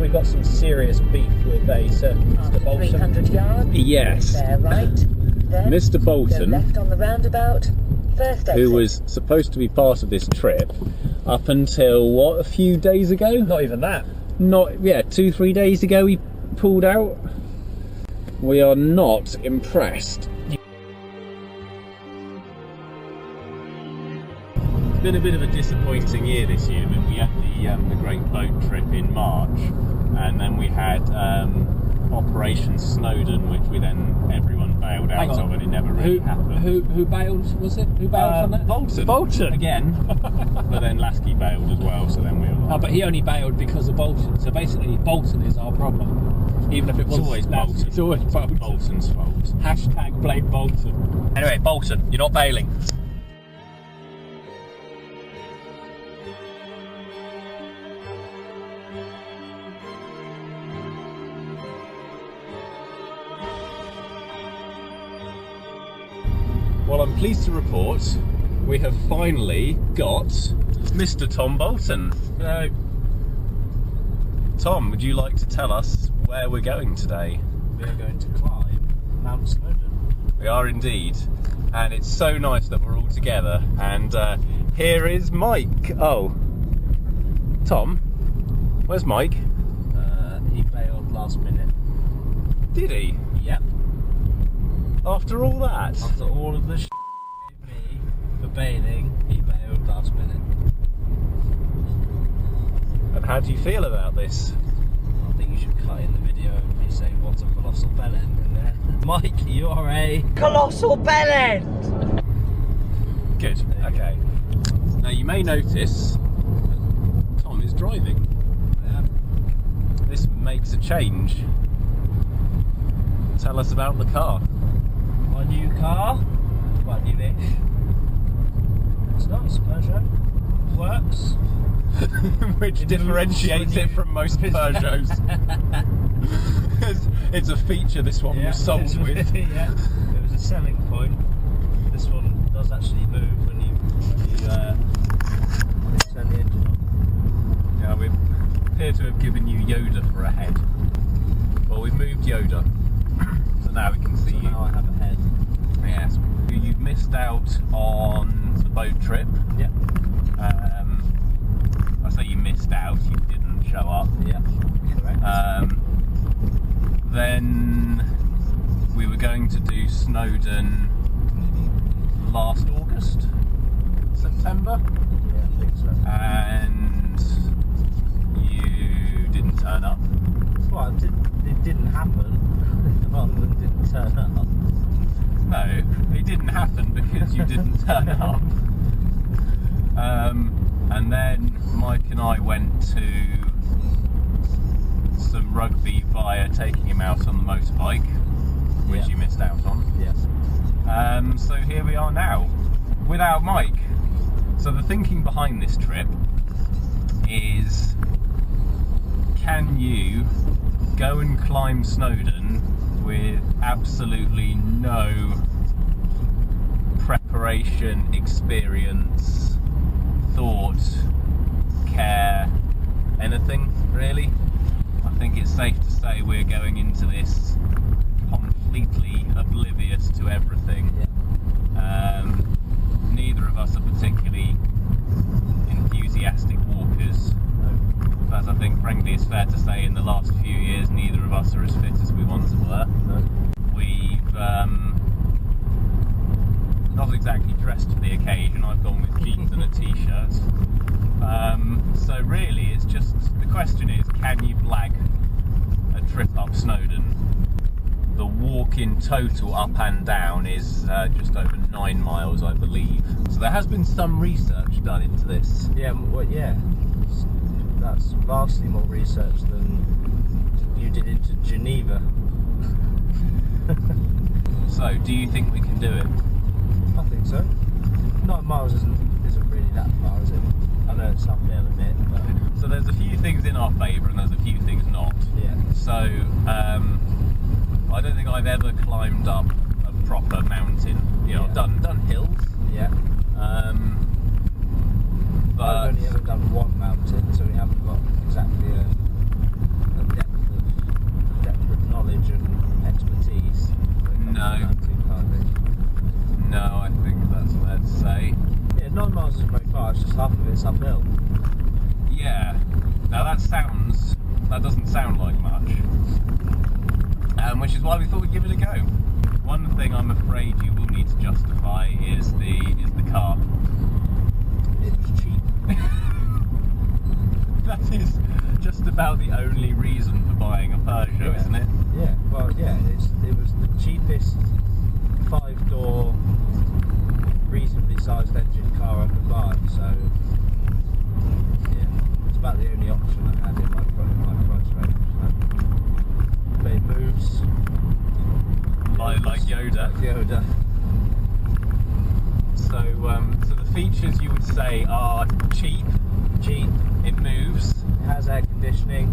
we've got some serious beef with a certain Mr. Bolton. 300 yards. Yes. There, right. Then Mr. Bolton, go left on the roundabout. First exit. who was supposed to be part of this trip up until, what, a few days ago? Not even that. 2-3 days ago he pulled out. We are not impressed. It's been a bit of a disappointing year this year. That we had the Great Boat Trip in March, and then we had Operation Snowdon, which everyone bailed out of, and it never really happened. Who bailed? Was it? Who bailed from that? Bolton. Bolton Again. But then Lasky bailed as well, so then we were like... Oh, but he only bailed because of Bolton. So basically, Bolton is our problem. Even if it was... It's always Bolton. It's always Bolton. Bolton's fault. Hashtag blame Bolton. Anyway, Bolton, you're not bailing. Well, I'm pleased to report we have finally got Mr. Tom Bolton. Tom, would you like to tell us where we're going today? We are going to climb Mount Snowdon. We are indeed, and it's so nice that we're all together. And here is Mike. Oh, Tom, where's Mike? He bailed last minute. Did he? Yep. After all that? After all of the shit he gave me for bailing, he bailed last minute. And how do you feel about this? I think you should cut in the video of me saying what a colossal bellend in there. Mike, you're a colossal bellend! Good, okay. Now you may notice Tom is driving. Yeah. This makes a change. Tell us about the car. My new car, well, new-ish. It's nice, Peugeot. Works. Which differentiates it from most Peugeots. It's a feature this one was sold with. Yeah, it was a selling point. This one does actually move when you turn the engine on. Yeah, we appear to have given you Yoda for a head. Well, we've moved Yoda. So now we can see you. Now I have a head. Yes. You've missed out on the boat trip. Yep. I say you missed out, you didn't show up. Yeah, correct. Then we were going to do Snowdon last August, September. Yeah, I think so. And you didn't turn up. Well, it didn't happen. Rather than didn't turn up. No, it didn't happen because you didn't turn up. And then Mike and I went to some rugby via taking him out on the motorbike, which you missed out on. Yes. So here we are now, without Mike. So the thinking behind this trip is, can you go and climb Snowdon with absolutely no preparation, experience, thought, care, anything really? I think it's safe to say we're going into this completely oblivious to everything. Neither of us are particularly enthusiastic walkers. As I think frankly it's fair to say in the last few years neither of us are as fit as we once were. We've not exactly dressed for the occasion. I've gone with jeans and a t-shirt. So really it's just, the question is, can you blag a trip up Snowdon? The walk in total up and down is just over 9 miles, I believe. So there has been some research done into this. Yeah, well, yeah. That's vastly more research than you did into Geneva. So, do you think we can do it? I think so. 9 miles isn't really that far, is it? I know it's uphill a bit, but... So there's a few things in our favour and there's a few things not. Yeah. So, I don't think I've ever climbed up a proper mountain. You know, I've done hills. Yeah. But I've only ever done one mountain, so we haven't got exactly a 9 miles isn't very far, it's just half of it's uphill. Yeah. Now that doesn't sound like much. Which is why we thought we'd give it a go. One thing I'm afraid you will need to justify is the car. It was cheap. That is just about the only reason for buying a Peugeot, isn't it? Yeah, well, yeah, it was the cheapest 5-door, reasonably sized engine car I could buy, so yeah, it's about the only option I had in my price range. But it moves. Like Yoda. Yoda. So the features you would say are cheap, it moves, Has air conditioning.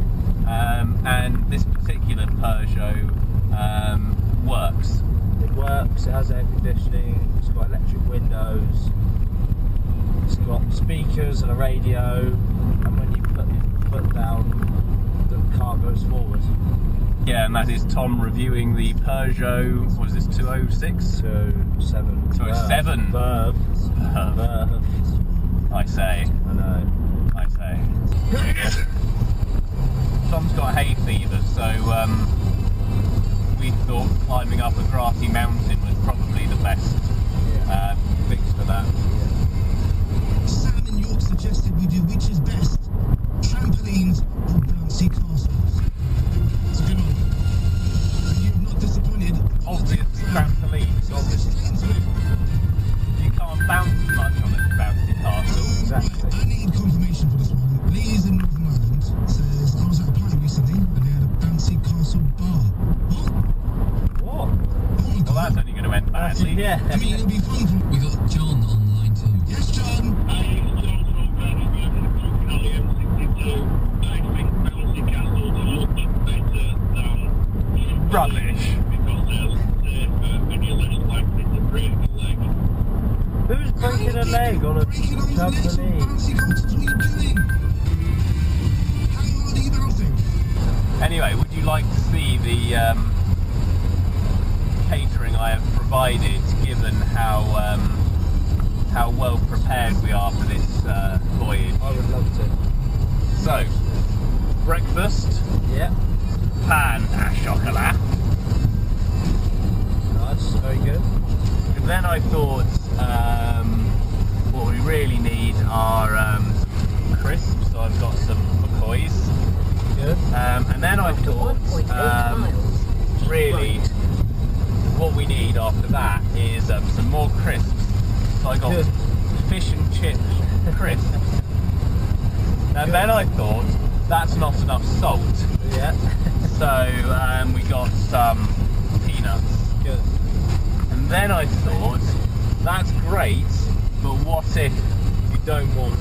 and this particular Peugeot works. It works, it has air conditioning, it's got electric windows, it's got speakers and a radio, and when you put your foot down, the car goes forward. Yeah, and that is Tom reviewing the Peugeot, what is this, 206? 207. 207. Verve. I say. I know. I say. Tom's got hay fever, so we thought climbing up a grassy mountain was probably the best fix for that. Sam in York suggested we do which is best, trampolines or bouncy castles. It's a good one. And you've not disappointed. Obviously, trampolines, obviously. You can't bounce much on a bouncy castle. Exactly. I need confirmation for this one. Lee's in Northern Ireland says, I was at a party recently and they had a bouncy castle bar. What? What? Oh my Well, God. that's only going to end badly. Yeah. I mean, it'll be fun for... We got John on line 2. Yes, John. Hi, it's John from Beresford-Green, M62. I think bouncy castles are much better than Rubbish. because they're safer and you're less likely to break your leg. Who's breaking a leg on a Breaking on his legs on trampoline? bouncy castles, what are you doing? How hard are you bouncing? Anyway, would you like to see the catering I have provided, given how well prepared we are for this voyage? I would love to. So, breakfast, Yeah. pan à chocolat. Nice. Very good. And then I thought what we really need are crisps, so I've got some McCoys. Good. And then I thought 1.8 miles. really what we need after that is some more crisps. So I got Good. fish and chip crisps. And then I thought that's not enough salt. Yeah. So we got some peanuts. Good. And then I thought, that's great, but what if you don't want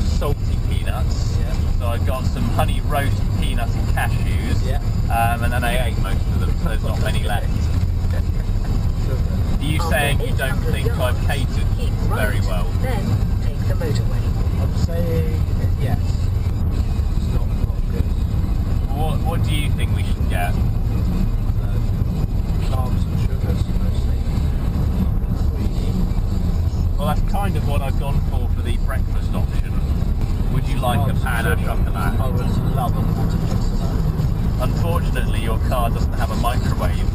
salty peanuts? Yeah. So I got some honey roast peanuts and cashews. Yeah. And then I ate most of them, so there's not many left. Are you saying you don't think I've catered Keep right, very well? Then take the motorway. I'm saying yes. It's not good. What do you think we should get? Carbs and sugars mostly. Sweetie. Well, that's kind of what I've gone for the breakfast option. Would you like a pan au I chocolat? would love a pan au chocolat. Unfortunately, your car doesn't have a microwave.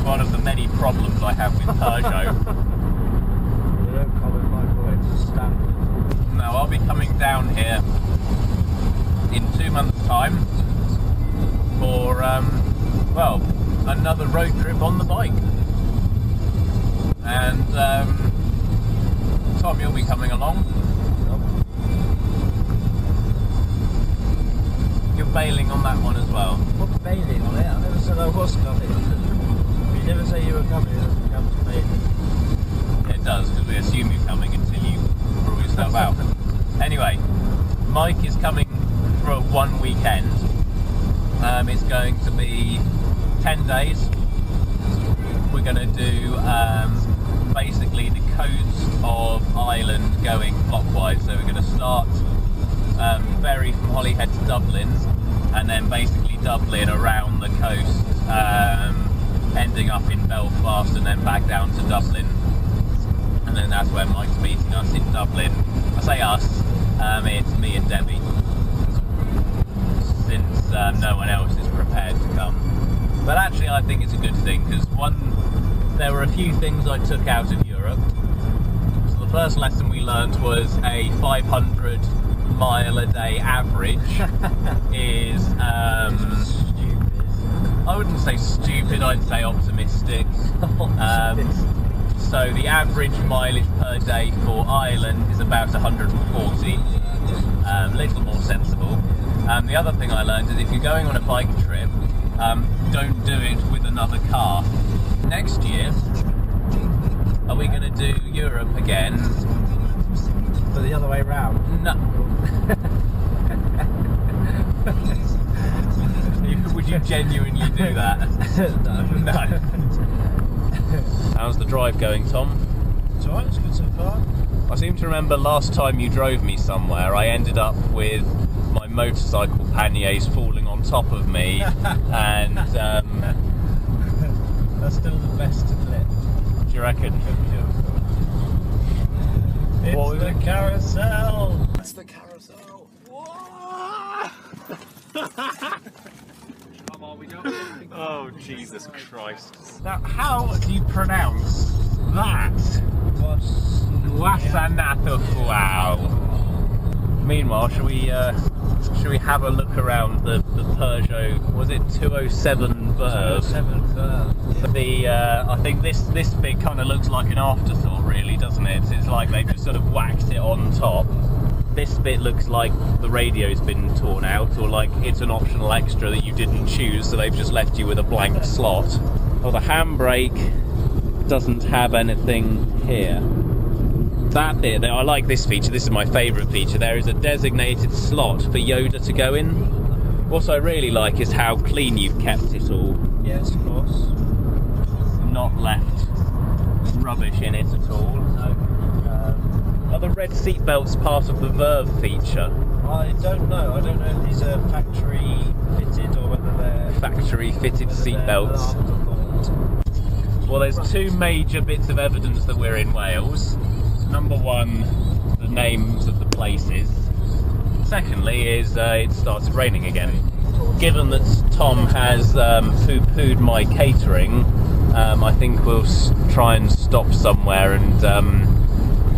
One of the many problems I have with Peugeot. They don't come in microwaves, it's standard. Now, I'll be coming down here in 2 months' time for, well, another road trip on the bike. And Tom, you'll be coming along. You're bailing on that one as well. What bailing on it? I never said I was coming. You never say you were coming, it doesn't come to bailing. It does, because we assume you're coming until you rule yourself out. Anyway, Mike is coming for one weekend. It's going to be 10 days. We're going to do basically the coast of Ireland going clockwise. So we're going to start ferry from Holyhead to Dublin, and then basically Dublin around the coast, ending up in Belfast, and then back down to Dublin. And then that's where Mike's meeting us in Dublin. I say us, it's me and Debbie, since no one else is prepared to come. But actually I think it's a good thing, because there were a few things I took out of Europe. So the first lesson we learnt was a 500 mile a day average is I wouldn't say stupid, I'd say optimistic. So the average mileage per day for Ireland is about 140, a little more sensible. The other thing I learned is if you're going on a bike trip, don't do it with another car. Next year, are we going to do Europe again? But the other way round. No. Would you genuinely do that? No. How's the drive going, Tom? It's alright, it's good so far. I seem to remember last time you drove me somewhere, I ended up with my motorcycle panniers falling on top of me, and that's still the best clip. do you reckon? It's What was the it? carousel! It's the carousel! Come on, we don't. Oh, Jesus Christ. Now, how do you pronounce that? Wow. Meanwhile, should we have a look around the Peugeot? Was it 207 Verve? 207 Verve. I think this bit kind of looks like an afterthought, really, doesn't it? It's like they've just sort of whacked it on top. This bit looks like the radio's been torn out, or like it's an optional extra that you didn't choose, so they've just left you with a blank slot. Oh, the handbrake doesn't have anything here. That bit, I like this feature, this is my favourite feature. There is a designated slot for Yoda to go in. What I really like is how clean you've kept it all. Yes, of course. Not left rubbish in it at all. No. Are the red seatbelts part of the Verve feature? I don't know. I don't know if these are factory fitted or whether they're Factory fitted seatbelts. Well, there's two major bits of evidence that we're in Wales. Number one, the names of the places. Secondly is it started raining again. Given that Tom has poo-pooed my catering, I think we'll try and stop somewhere and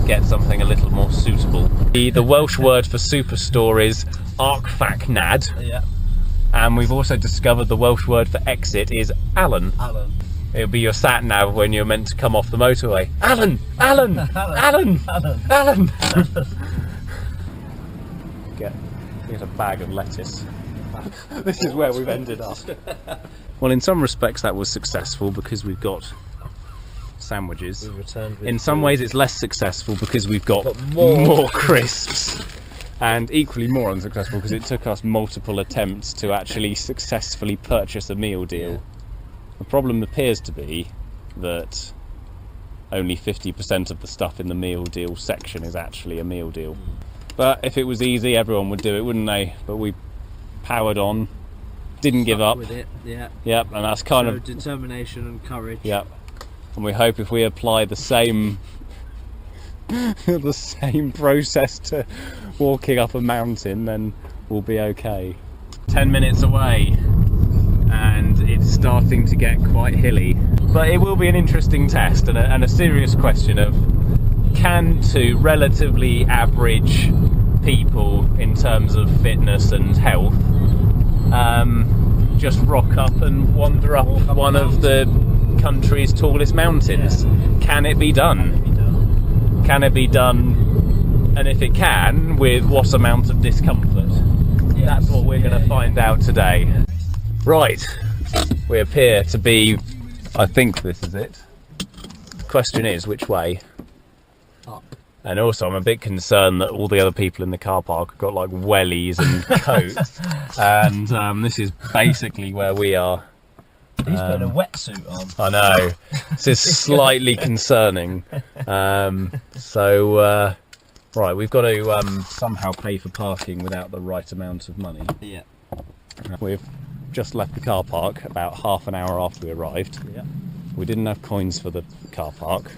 get something a little more suitable. The Welsh word for superstore is arcfacnad, Yeah. and we've also discovered the Welsh word for exit is Alan. Alan. It'll be your sat nav when you're meant to come off the motorway. Alan! Alan! Alan! Alan. Alan! Get a bag of lettuce. This is where we've ended up. Well, in some respects that was successful because we've got sandwiches. We returned with In some ways it's less successful because we've got Got more. crisps. And equally more unsuccessful because it took us multiple attempts to actually successfully purchase a meal deal. The problem appears to be that only 50% of the stuff in the meal deal section is actually a meal deal. But if it was easy, everyone would do it, wouldn't they? But we powered on, didn't give up. with it. Yeah. Yep, and that's kind of determination and courage. Yep. And we hope if we apply the same the same process to walking up a mountain, then we'll be okay. 10 minutes away, and it's starting to get quite hilly. But it will be an interesting test and a serious question of, can two relatively average people in terms of fitness and health just rock up and wander up one of the country's tallest mountains? Can it be done? Can it be done? And if it can, with what amount of discomfort? That's what we're going to find out today. Right, we appear to be, I think this is it. The question is, which way? Up. And also I'm a bit concerned that all the other people in the car park have got like wellies and coats, and this is basically where we are. He's putting a wetsuit on. I know, this is slightly concerning. Right, we've got to somehow pay for parking without the right amount of money. Yeah. We've just left the car park about half an hour after we arrived. Yeah. We didn't have coins for the car park,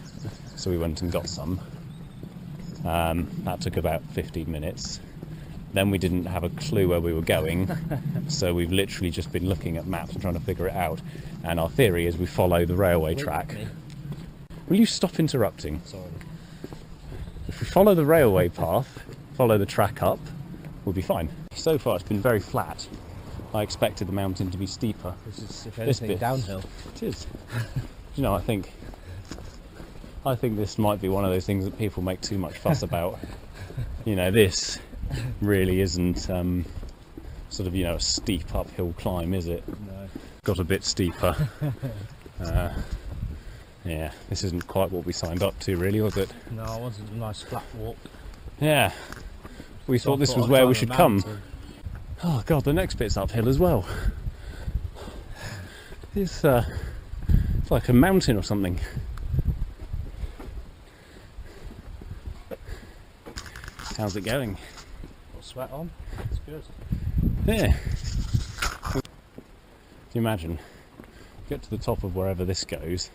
so we went and got some. That took about 15 minutes. Then we didn't have a clue where we were going, so we've literally just been looking at maps and trying to figure it out. And our theory is we follow the railway track. Will you stop interrupting? Sorry. If we follow the railway path, follow the track up, we'll be fine. So far it's been very flat. I expected the mountain to be steeper. This is, if anything, downhill. It is. You know, I think this might be one of those things that people make too much fuss about. You know, this really isn't sort of, you know, a steep uphill climb, is it? No. Got a bit steeper. Yeah, this isn't quite what we signed up to, really, was it? No, I wanted a nice flat walk. Yeah. We thought this was where we should come. Oh god, the next bit's uphill as well. It's like a mountain or something. How's it going? Got sweat on? It's good. Yeah. Can you imagine? Get to the top of wherever this goes,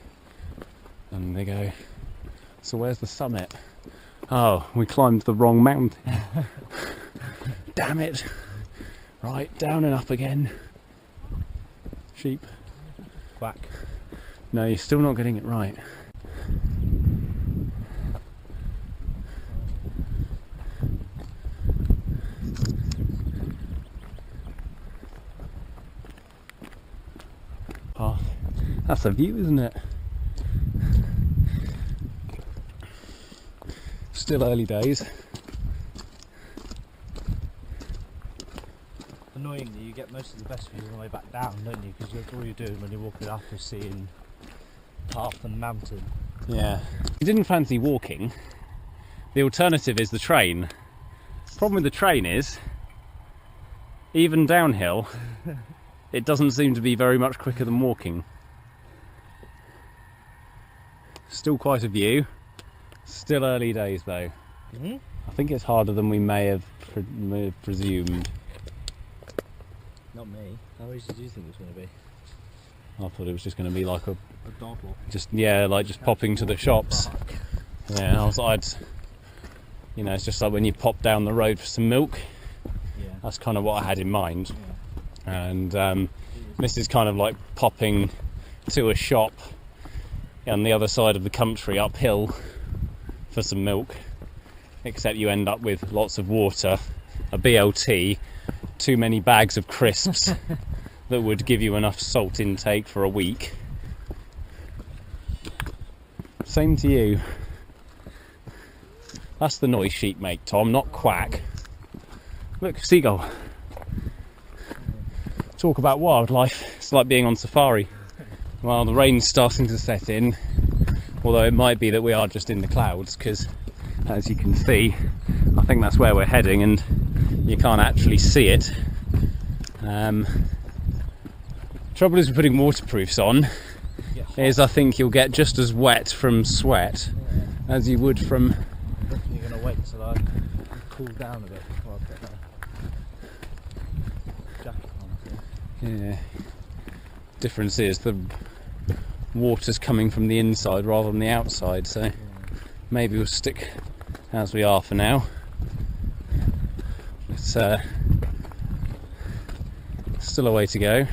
and they go, so where's the summit? Oh, we climbed the wrong mountain. Damn it. Right, down and up again. Sheep. Quack. No, you're still not getting it right. Path. That's a view, isn't it? Still early days. Annoyingly, you get most of the best views on the way back down, don't you? Because all you're doing when you're walking up is seeing path and mountain. Yeah. You didn't fancy walking. The alternative is the train. Problem with the train is, even downhill, it doesn't seem to be very much quicker than walking. Still quite a view. Still early days though. Mm-hmm. I think it's harder than we may have presumed. Not me. How easy do you think it's going to be? I thought it was just going to be like A dog walk. just popping to the shops. Yeah, you know, it's just like when you pop down the road for some milk. Yeah. That's kind of what I had in mind. Yeah. And this is kind of like popping to a shop on the other side of the country uphill for some milk, except you end up with lots of water, a BLT, too many bags of crisps that would give you enough salt intake for a week. Same to you. That's the noise sheep make, Tom, not quack. Look, seagull. Talk about wildlife. It's like being on safari. Well, the rain's starting to set in, although it might be that we are just in the clouds, because as you can see, I think that's where we're heading and you can't actually see it. Trouble is with putting waterproofs on is I think you'll get just as wet from sweat as you would from... You're going to wait till I cool down a bit before I put that jacket on, I think. Yeah. Difference is the water's coming from the inside rather than the outside, so maybe we'll stick as we are for now. It's still a way to go,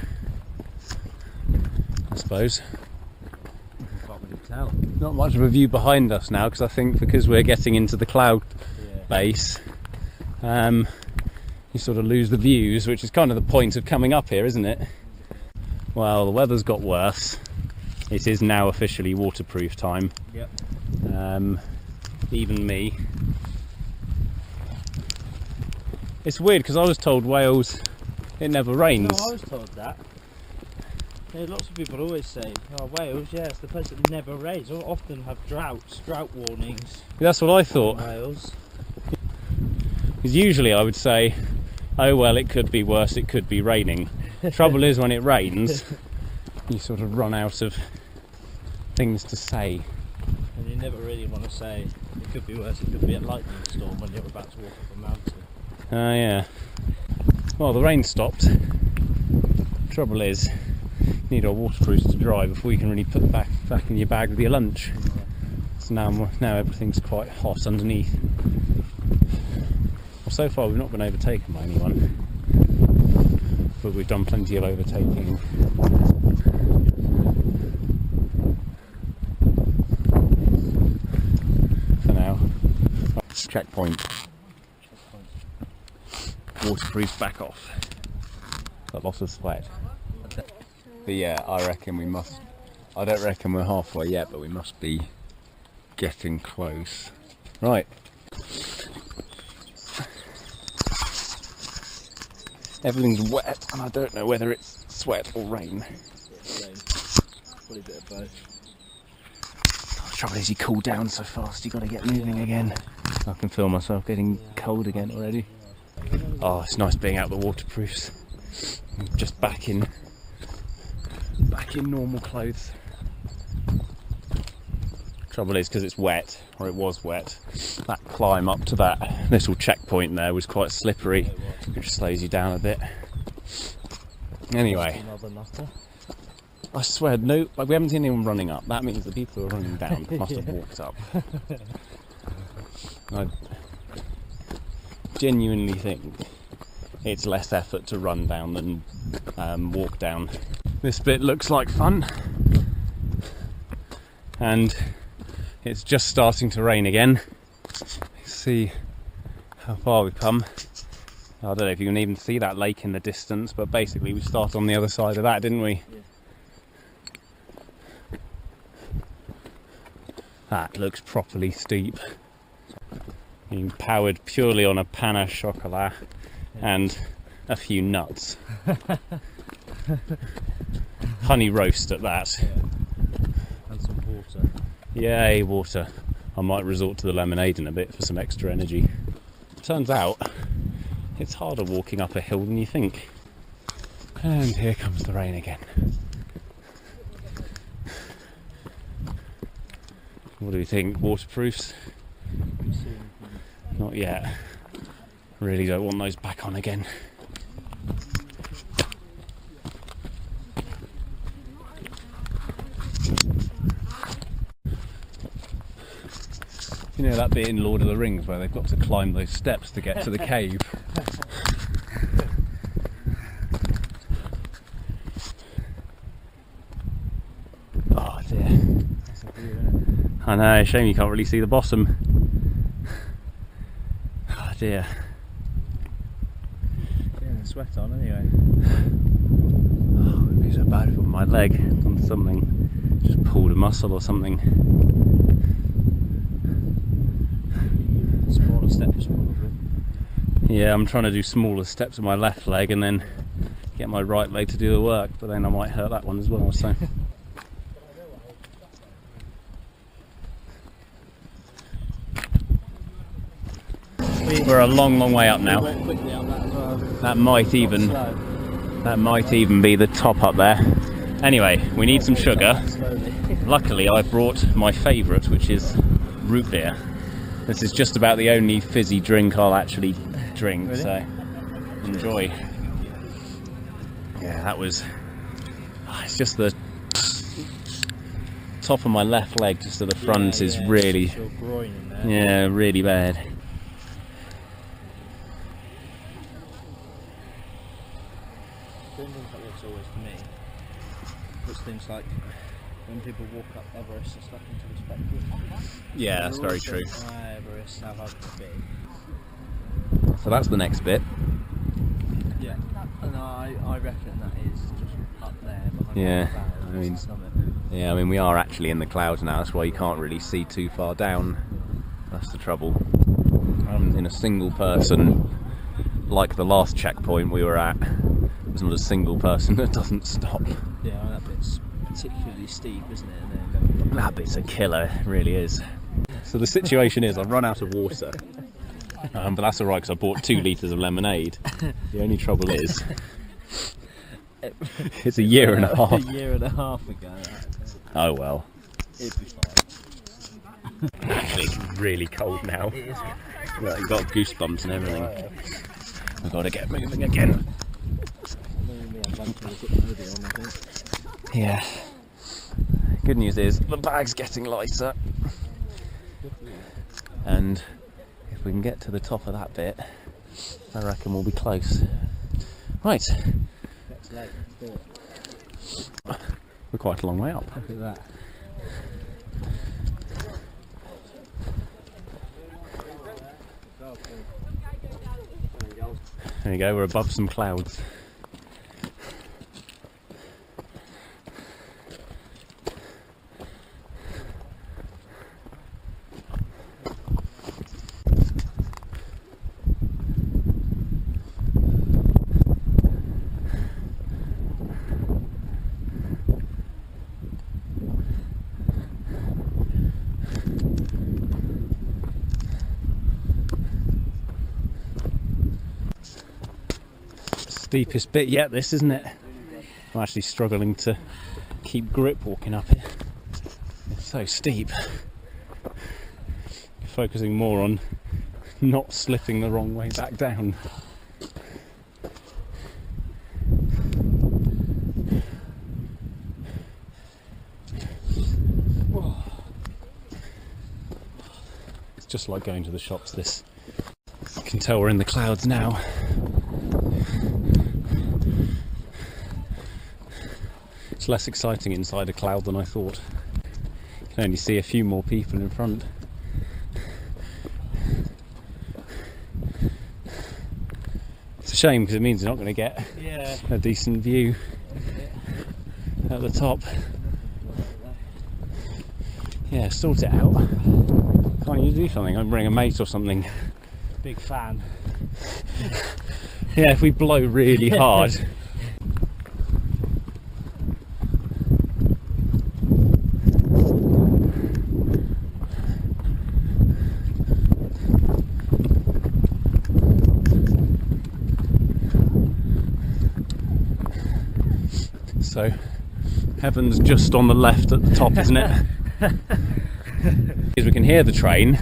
I suppose. Can't really tell. Not much of a view behind us now, because I think because we're getting into the cloud base, you sort of lose the views, which is kind of the point of coming up here, isn't it? Well, the weather's got worse. It is now officially waterproof time. Yep. Even me. It's weird because I was told Wales, it never rains. No, I was told that. Yeah, lots of people always say, oh, Wales, yeah, it's the place that never rains. Or often have drought warnings. That's what I thought. In Wales. Because usually I would say, oh well, it could be worse, it could be raining. Trouble is when it rains, you sort of run out of things to say. And you never really want to say, it could be worse, it could be a lightning storm when you're about to walk up a mountain. Yeah. Well, the rain stopped. Trouble is, you need our waterproofs to dry before you can really put them back in your bag with your lunch. So now everything's quite hot underneath. Well, so far we've not been overtaken by anyone, but we've done plenty of overtaking. For now. Checkpoint. Waterproof back off. A lot of sweat. But yeah, I reckon we must. I don't reckon we're halfway yet, but we must be getting close. Right. Everything's wet, and I don't know whether it's sweat or rain. Probably a bit of both. The trouble is, you cool down so fast, you got to get moving again. I can feel myself getting cold again already. Oh, it's nice being out the waterproofs. I'm just back in normal clothes. Trouble is, because it's wet, or it was wet, that climb up to that little checkpoint there was quite slippery, which slows you down a bit. Anyway, I swear, no, we haven't seen anyone running up. That means the people who are running down must have walked up. I genuinely think it's less effort to run down than walk down. This bit looks like fun, and it's just starting to rain again. Let's see how far we've come. I don't know if you can even see that lake in the distance, but basically we start on the other side of that, didn't we? Yeah. That looks properly steep. Being powered purely on a pan au chocolat and a few nuts. Honey roast at that. Yeah. And some water. Yay, water. I might resort to the lemonade in a bit for some extra energy. Turns out it's harder walking up a hill than you think. And here comes the rain again. What do we think? Waterproofs? Not yet. Really don't want those back on again. You know that bit in Lord of the Rings where they've got to climb those steps to get to the cave? Oh dear. That's a view, isn't it? I know, shame you can't really see the bottom. Oh dear. Getting the sweat on anyway. Oh, it would be so bad if I put my leg on something. Just pulled a muscle or something. Smaller steps probably. Yeah, I'm trying to do smaller steps with my left leg and then get my right leg to do the work, but then I might hurt that one as well, so. We're a long way up now. We went quickly up that as well. That might even be the top up there. Anyway, we need some sugar. Slowly. Luckily, I brought my favourite, which is root beer. This is just about the only fizzy drink I'll actually drink, Really? so enjoy. Yeah, that was. It's just the top of my left leg, just to the front, is really, It's your groin in there. yeah, really bad. I don't think that works always for me. It's things like when people walk up Everest and stuff into perspective. Yeah, that's very true. Everest, how hard it be. So that's the next bit. Yeah, and I reckon that is just up there behind Yeah, the clouds, I mean- the summit. Yeah, I mean, we are actually in the clouds now, that's why you can't really see too far down. That's the trouble. I haven't seen a single person, like the last checkpoint we were at, there's not a single person that doesn't stop. Yeah, that bit's particularly steep, isn't it? And then That bit's a killer, it really is. So the situation is, I've run out of water. But that's alright, because I bought 2 litres of lemonade. The only trouble is, it's a year and a half. A year and a half ago. Oh well. It'd be fine. Actually, it's really cold now. It is. Well, you've got goosebumps and everything. We've got to get moving again. Yeah. Good news is, the bag's getting lighter. and if we can get to the top of that bit, I reckon we'll be close. Right, Next leg, thought. we're quite a long way up. Look at that. There you go, we're above some clouds. Steepest bit yet, this, isn't it? I'm actually struggling to keep grip walking up it. It's so steep. Focusing more on not slipping the wrong way back down. It's just like going to the shops, this. You can tell we're in the clouds now. It's less exciting inside a cloud than I thought. You can only see a few more people in front. It's a shame because it means you're not going to get a decent view at the top. Yeah, sort it out. Can't you do something? I'd bring a mate or something. Big fan. Yeah, if we blow really hard. So, heaven's just on the left at the top, isn't it? Because we can hear the train,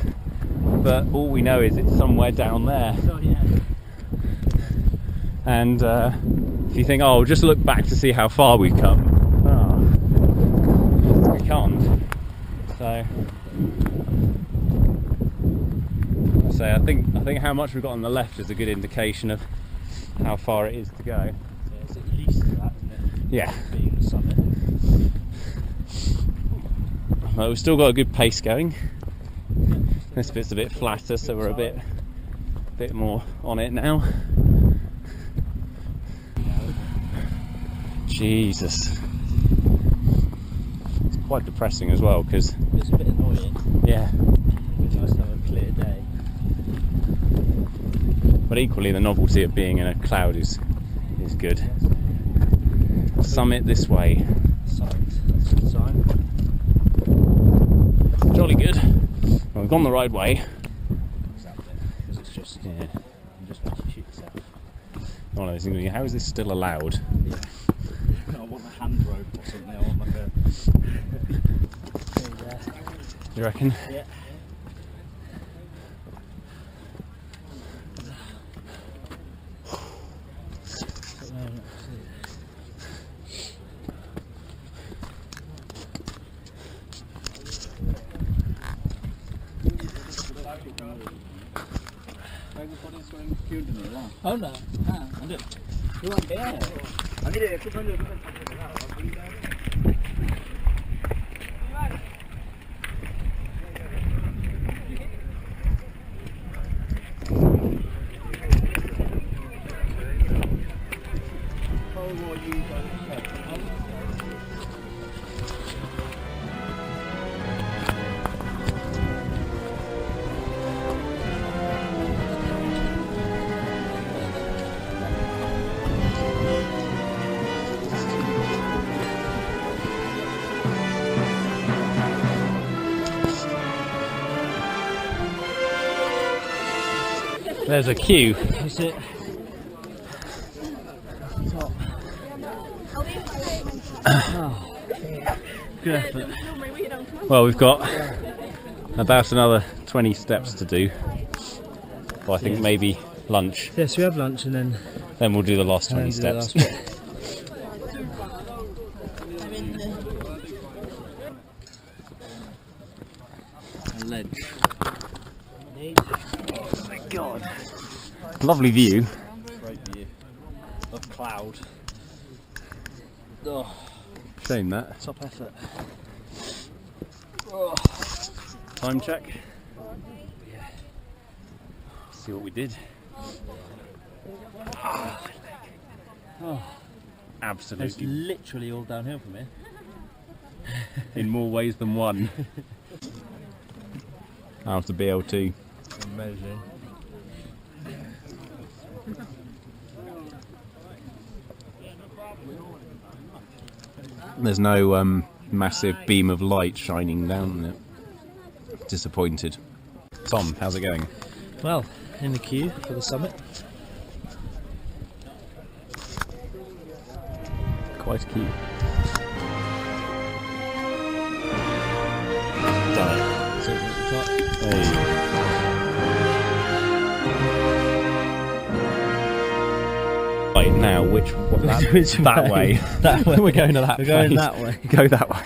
but all we know is it's somewhere down there. Oh, yeah. And if you think, oh, just look back to see how far we've come. Oh, we can't. So I think how much we've got on the left is a good indication of how far it is to go. Yeah, it's at least that, isn't it? Yeah. Being the summit. Well, we've still got a good pace going. This bit's a bit flatter, so we're a bit more on it now. Jesus. It's quite depressing as well, because It's a bit annoying. yeah. It's nice to have a clear day. But equally, the novelty of being in a cloud is good. Summit this way. Summit. That's a good sign. Jolly good. Well, we've gone the right way. Exactly. Because it's just, Yeah. you just want to shoot yourself. One of those things. How is this still allowed? Yeah. I want a hand rope or something. I want like a. You reckon? Yeah. Oh no. Ada. Luar dia. Nanti dia aku panggil. There's a queue. That's it. Top. Good effort. Well, we've got about another 20 steps to do. Well, I think maybe lunch. Yes, we have lunch and then Then we'll do the last 20 do the steps. last bit. A ledge. God. Lovely view. Great view of cloud. Oh, Shame that. top effort. Time check. See what we did. It's Absolutely. literally all downhill from here. In more ways than one. How's the BLT? Amazing. There's no massive beam of light shining down on it. Disappointed. Tom, how's it going? Well, in the queue for the summit. Quite cute. Done it. So at the top. Hey. Right now, which that way? That way. We're going to that. We're going way. that way. Go that way.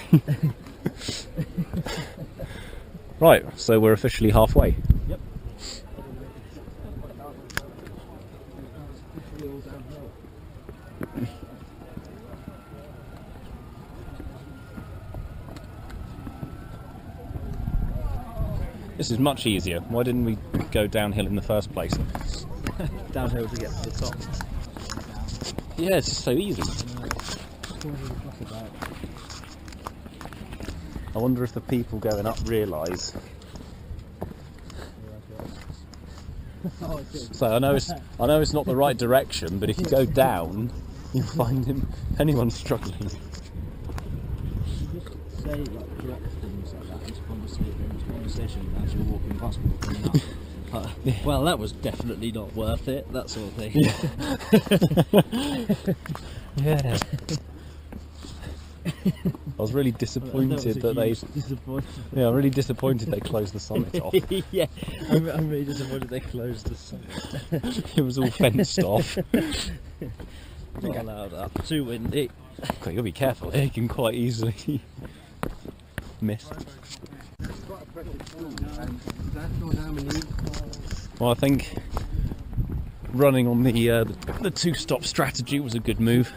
Right, so we're officially halfway. Yep. This is much easier. Why didn't we go downhill in the first place? Downhill to get to the top. Yeah, it's just so easy. I wonder if the people going up realise. So I know it's not the right direction, but if you go down, you'll find anyone struggling. Say like direct things like that into conversation as you're walking past people coming up. Well, that was definitely not worth it. That sort of thing. Yeah. I was really disappointed that they. Yeah, I'm really disappointed they closed the summit off. Yeah, I'm really disappointed they closed the summit. It was all fenced off. Not allowed up. Too windy. Okay, you'll be careful. You can quite easily miss. Well, I think running on the two-stop strategy was a good move.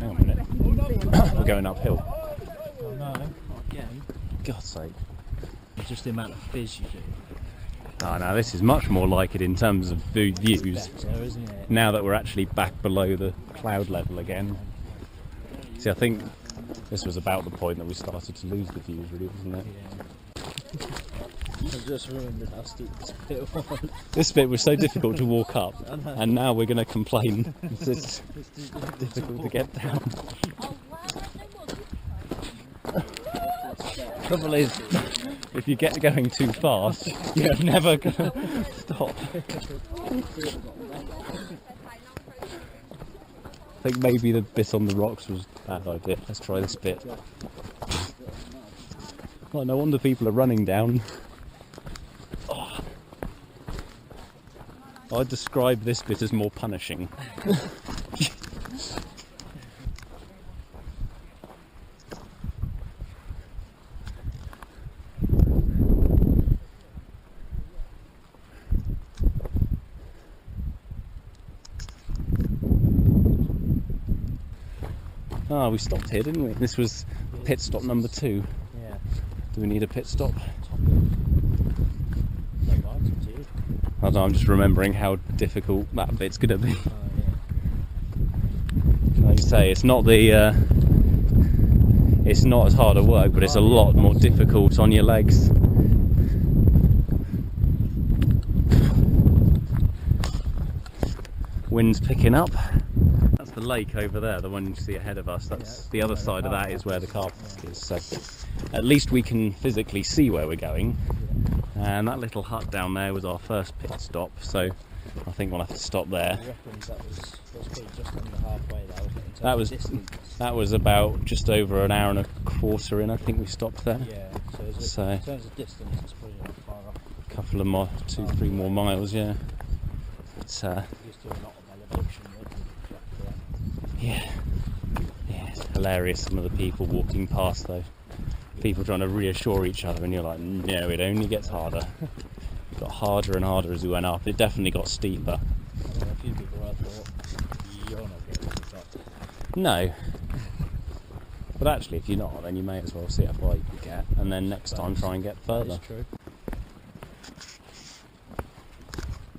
Hang on a minute. We're going uphill. Oh no, again. God's sake. It's just the amount of fizz you do. Oh no, this is much more like it in terms of views. Better, isn't it? Now that we're actually back below the cloud level again. See, I think this was about the point that we started to lose the views, really, wasn't it? Yeah. I've just remembered how steep this bit was. This bit was so difficult to walk up, and now we're going to complain it's difficult to get down. Trouble is, if you get going too fast, you're never going to stop. I think maybe the bit on the rocks was a bad idea. Let's try this bit. Well, no wonder people are running down. Oh. I'd describe this bit as more punishing. Ah, we stopped here, didn't we? This was pit stop number 2. Yeah. Do we need a pit stop? No mind, it's you. I don't know, I'm just remembering how difficult that bit's going to be. Oh, Like you say, it's not it's not as hard a work, but it's a lot more difficult on your legs. Wind's picking up. That's the lake over there, the one you see ahead of us. That's the other side of that is where the car park is. So at least we can physically see where we're going. And that little hut down there was our first pit stop, so I think we'll have to stop there. I reckon that was probably just under halfway there, wasn't it, in terms That of was distance? that was about just over an hour and a quarter in. I think we stopped there. Yeah, so, So in terms of distance, it's probably not far off. a couple of more, 2-3 more miles. Yeah. It's Used to a lot of elevation, yeah, it's hilarious. Some of the people walking past though. People trying to reassure each other, and you're like, no, it only gets harder. got harder and harder as we went up. It definitely got steeper. I know a few people have thought, you're not getting this up. No. But actually, if you're not, then you may as well see how far you can get, and then next time try and get further. That's true.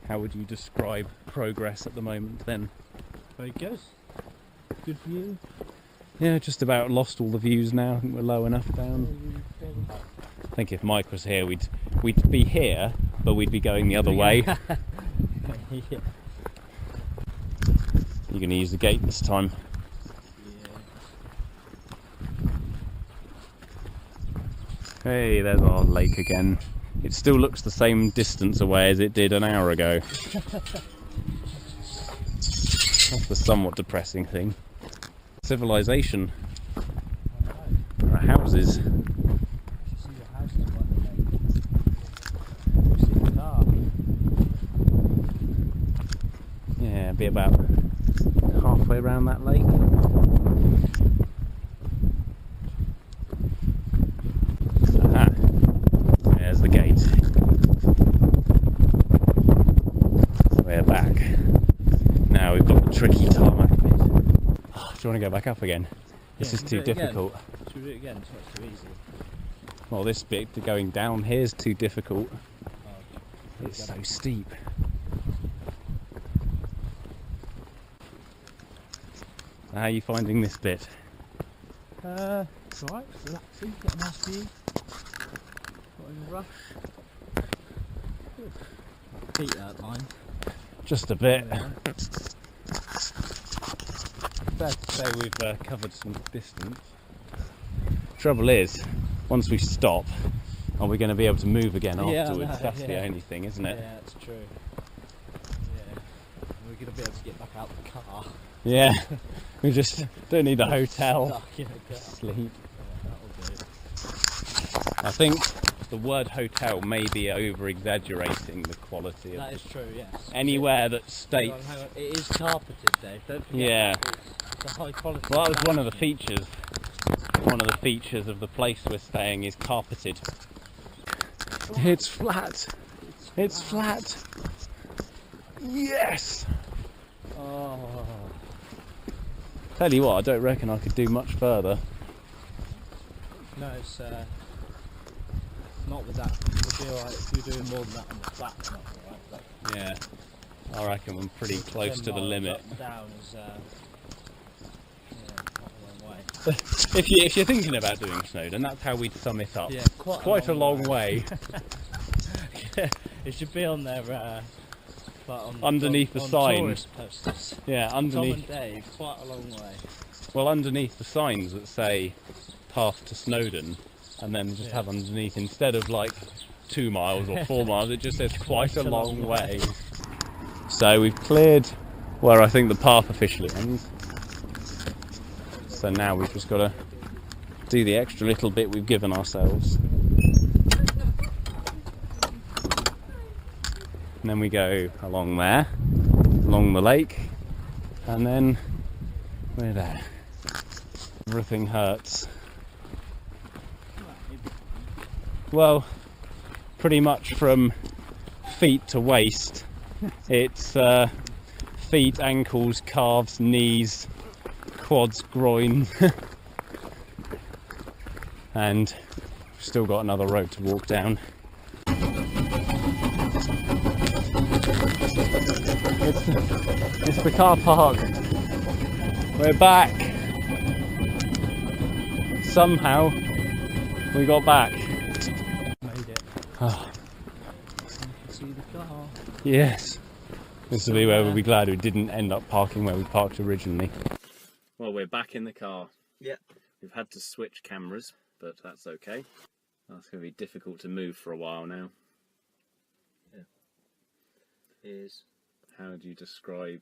How would you describe progress at the moment then? Very good. Good view. Yeah, just about lost all the views now. I think we're low enough down. I think if Mike was here, we'd be here, but we'd be going the other way. Yeah. You're going to use the gate this time. Hey, there's our lake again. It still looks the same distance away as it did an hour ago. That's the somewhat depressing thing. Civilization. There are houses. You see the houses by the lake. You see the car. Yeah, be about halfway around that lake. Aha. There's the gate. We're back. Now we've got the tricky tarmac bit. Oh, do you want to go back up again? This is too difficult. Should we do it again? It's not too easy. Well, this bit going down here is too difficult. Oh, It's so steep. How are you finding this bit? it's alright, relaxing, get a nice view. Not in a rush. Good. Feet out line. Just a bit. Yeah. Fair to say we've covered some distance. Trouble is, once we stop, are we going to be able to move again Yeah, I afterwards? know, That's the yeah. only thing, isn't it? Yeah, that's true. Yeah. We're going to be able to get back out the car. Yeah. We just don't need a hotel. Stuck in a car. Sleep. Yeah, that'll do. I think the word hotel may be over-exaggerating the quality of That is true, yes. anywhere that Hang states. on, hang on. It is carpeted, Dave. Don't forget. Yeah. It's a high quality. Well, that was one of the carpeting. features. One of the features of the place we're staying is carpeted. It's flat. It's flat. Yes. Oh. Tell you what, I don't reckon I could do much further. No, it's not with that. It'll be alright if you're doing more than that on the flat. It's not alright. But Yeah. I reckon I'm pretty close 10 to the miles limit. up and down is not a long way. If you're thinking about doing Snowdon, that's how we'd sum it up. Yeah, Quite a long way. It should be on there. But Underneath the on sign. tourist posters. Yeah, Tom underneath. and Dave, quite a long way. Well, underneath the signs that say path to Snowdon, and then just have underneath, instead of like 2 miles or 4 miles, it just says quite a long way. So we've cleared where I think the path officially ends. So now we've just got to do the extra little bit we've given ourselves. And then we go along there, along the lake, and then we're there. Everything hurts. Well, pretty much from feet to waist. It's feet, ankles, calves, knees, quads, groin. And we've still got another road to walk down. It's the car park. We're back. Somehow we got back. Made it. Oh, You can see the car. yes. This will be where we'll be glad we didn't end up parking where we parked originally. Well, we're back in the car. Yeah. We've had to switch cameras, but that's okay. That's going to be difficult to move for a while now. Is How do you describe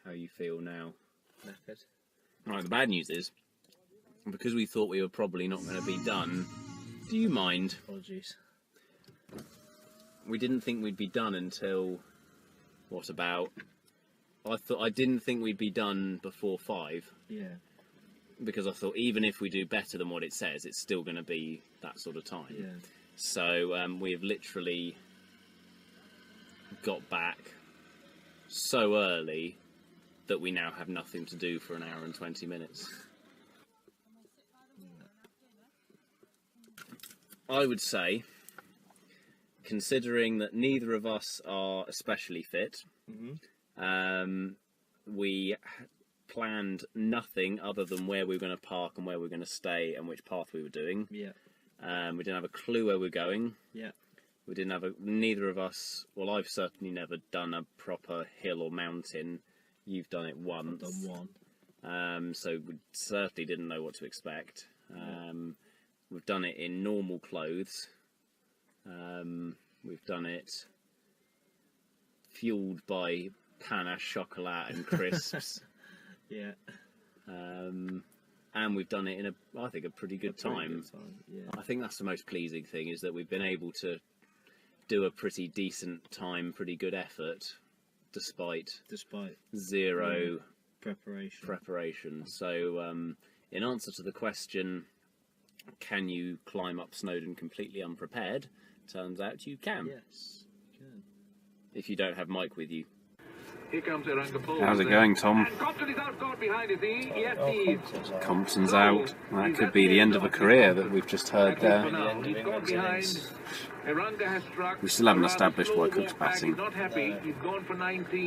how you feel now? knackered. Right, the bad news is, because we thought we were probably not going to be done, do you mind? Apologies. We didn't think we'd be done until, what, about... I didn't think we'd be done before 5, Yeah. because I thought even if we do better than what it says, it's still going to be that sort of time. Yeah. So we have literally got back so early that we now have nothing to do for an hour and 20 minutes. I would say, considering that neither of us are especially fit, we planned nothing other than where we were going to park and where we were going to stay and which path we were doing. Yeah. We didn't have a clue where we were going. Yeah. We didn't have neither of us, well, I've certainly never done a proper hill or mountain. You've done it once. I've done one. So we certainly didn't know what to expect. We've done it in normal clothes. We've done it fueled by panache chocolat and crisps. Yeah. And we've done it in I think a pretty good time. Yeah. I think that's the most pleasing thing, is that we've been able to do a pretty decent time, pretty good effort, despite zero preparation. So in answer to the question, can you climb up Snowdon completely unprepared? Turns out you can. Yes, you can. If you don't have Mike with you. Here comes How's it going, Tom? Compton's out. That could be the end of a career that we've just heard there. We still haven't established why Cook's passing.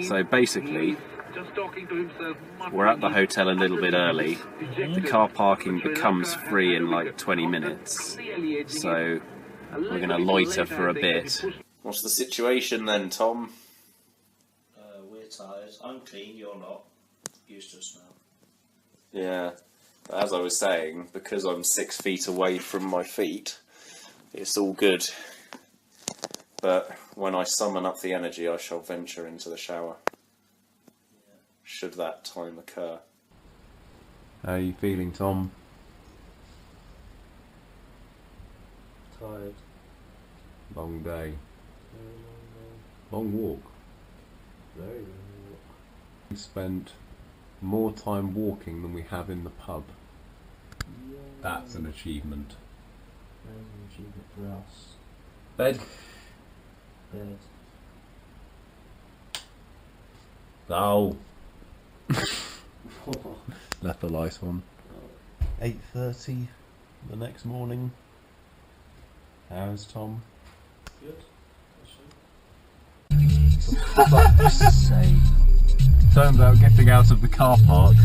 So basically, we're at the hotel a little bit early. The car parking becomes free in like 20 minutes. So we're going to loiter for a bit. What's the situation then, Tom? We're tired. I'm clean, you're not. Used to a smell. Yeah, as I was saying, because I'm 6 feet away from my feet, it's all good. But when I summon up the energy, I shall venture into the shower. Yeah. Should that time occur. How are you feeling, Tom? Tired. Long day. Very long day. Long walk. Very long walk. We spent more time walking than we have in the pub. Yeah. That's an achievement. That is an achievement for us. Bed. Bed. Oh. Left the light on. 8:30 the next morning. How's Tom? Good. For fuck's sake. Turns out getting out of the car park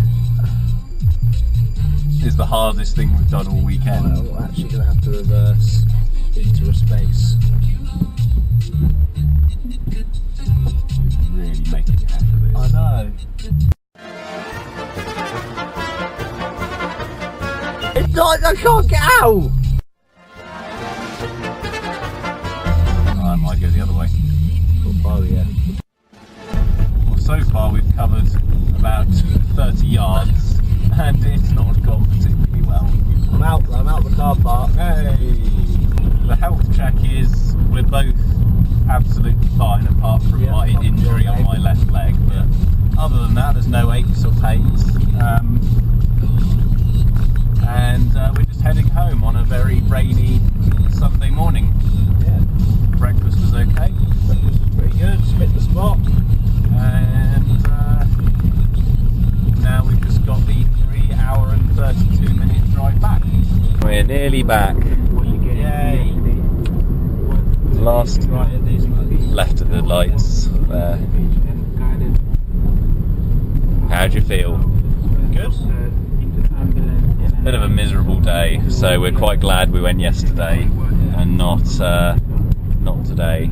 is the hardest thing we've done all weekend. Well, we're actually going to have to reverse into a space. Really making it happen. I know. It's not, I can't get out! I might go the other way. Oh yeah. Well, so far we've covered about 30 yards and it's not gone particularly well. I'm out the car park. Hey! The health check is we're both absolutely fine apart from my injury on my left leg, but other than that there's no aches or pains. And we're just heading home on a very rainy Sunday morning. Yeah. Breakfast was okay. Breakfast was pretty good. Split the spot. And now we've just got the 3 hour and 32 minute drive back. We're nearly back. What are you getting? Yay! Last Right at these left at the lights there. How'd you feel? Good. Bit of a miserable day, so we're quite glad we went yesterday and not today.